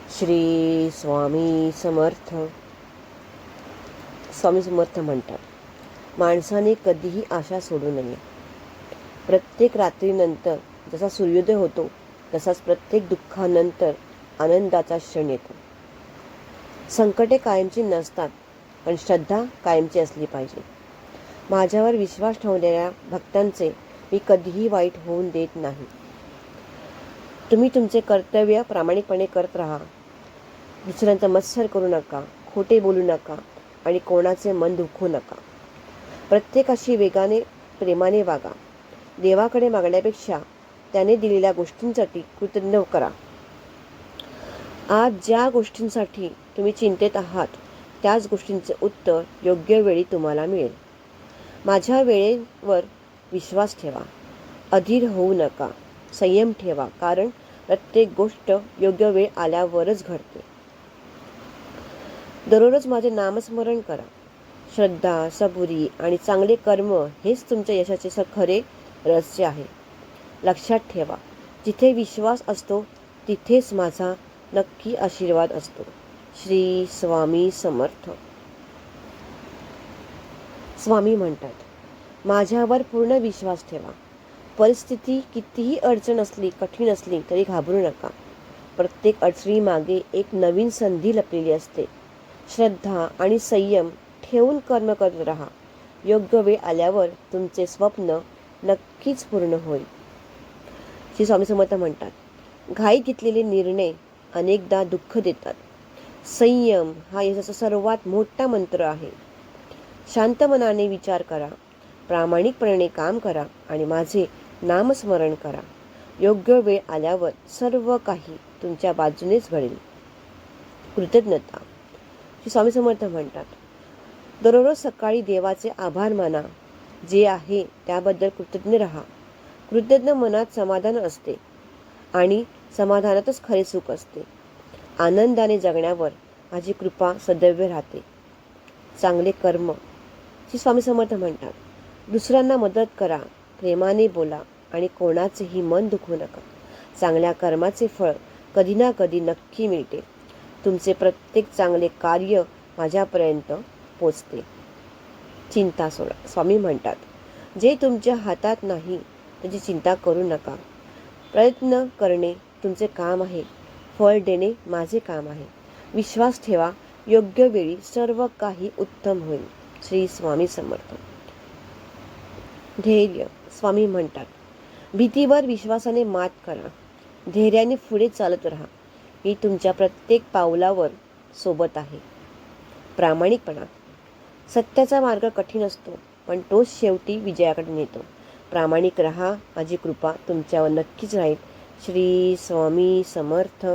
श्री स्वामी समर्थ. स्वामी समर्थ म्हणतात, माणसाने कधीही आशा सोडू नये. प्रत्येक रात्रीनंतर जसा सूर्योदय होतो तसाच प्रत्येक दुःखानंतर आनंदाचा क्षण येतो. संकटे कायमची नसतात, पण श्रद्धा कायमची असली पाहिजे. माझ्यावर विश्वास ठेवलेल्या भक्तांचे मी कधीही वाईट होऊन देत नाही. तुम्ही तुमचे कर्तव्य प्रामाणिकपणे करत राहा. दुसऱ्यांचा मत्सर करू नका, खोटे बोलू नका आणि कोणाचे मन दुखवू नका. प्रत्येकाशी वेगाने प्रेमाने वागा. देवाकडे मागण्यापेक्षा त्याने दिलेल्या गोष्टींसाठी कृतज्ञ करा. आज ज्या गोष्टींसाठी तुम्ही चिंतेत आहात त्याच गोष्टींचे उत्तर योग्य वेळी तुम्हाला मिळेल. माझ्या वेळेवर विश्वास ठेवा. अधीर होऊ नका. संयम ठेवा, कारण प्रत्येक गोष्ट योग्य वेळ आल्यावरच घडते. दररोज माझे नामस्मरण करा. श्रद्धा, सबुरी आणि चांगले कर्म हेच तुमच्या यशाचे खरे रहस्य आहे. लक्षात ठेवा, जिथे विश्वास असतो तिथेच माझा नक्की आशीर्वाद असतो. श्री स्वामी समर्थ. स्वामी म्हणतात, माझ्यावर पूर्ण विश्वास ठेवा. परिस्थिती कितीही अडचण असली, कठीण असली तरी घाबरू नका. प्रत्येक अडचणीमागे एक नवीन संधी लपलेली असते. श्रद्धा आणि संयम ठेवून कर्म करत राहा. योग्य वेळ आल्यावर तुमचे स्वप्न नक्कीच पूर्ण होईल. श्री स्वामी समर्थ म्हणतात, घाईत घेतलेले निर्णय अनेकदा दुःख देतात. संयम हा यशाचा सर्वात मोठा मंत्र आहे. शांत मनाने विचार करा, प्रामाणिकपणे काम करा आणि माझे नामस्मरण करा. योग्य वेळ आल्यावर सर्व काही तुमच्या बाजूनेच घडेल. कृतज्ञता. श्री स्वामी समर्थ म्हणतात, दररोज सकाळी देवाचे आभार माना. जे आहे त्याबद्दल कृतज्ञ राहा. कृतज्ञ मनात समाधान असते आणि समाधानातच खरे सुख असते. आनंदाने जगण्यावर माझी कृपा सदैव राहते. चांगले कर्म. श्री स्वामी समर्थ म्हणतात, दुसऱ्यांना मदत करा, प्रेमाने बोला आणि कोणाचेही मन दुखवू नका. चांगल्या कर्माचे फळ कधी ना कधी नक्की मिळते. तुमचे प्रत्येक चांगले कार्य माझ्यापर्यंत पोचते. चिंता सोडा. स्वामी म्हणतात, जे तुमच्या हातात नाही त्याची चिंता करू नका. प्रयत्न करणे तुमचे काम आहे, फळ देणे माझे काम आहे. विश्वास ठेवा, योग्य वेळी सर्व काही उत्तम होईल. श्री स्वामी समर्थ. धैर्य. स्वामी म्हणतात, भीतीवर विश्वासाने मात करा. धैर्याने पुढे चालत राहा. मी तुमच्या प्रत्येक पावलावर सोबत आहे. प्रामाणिकपणा. सत्याचा मार्ग कठीण असतो, पण तोच शेवटी विजयाकडे नेतो. प्रामाणिक राहा. माझी कृपा तुमच्यावर नक्कीच राहील. श्री स्वामी समर्थ.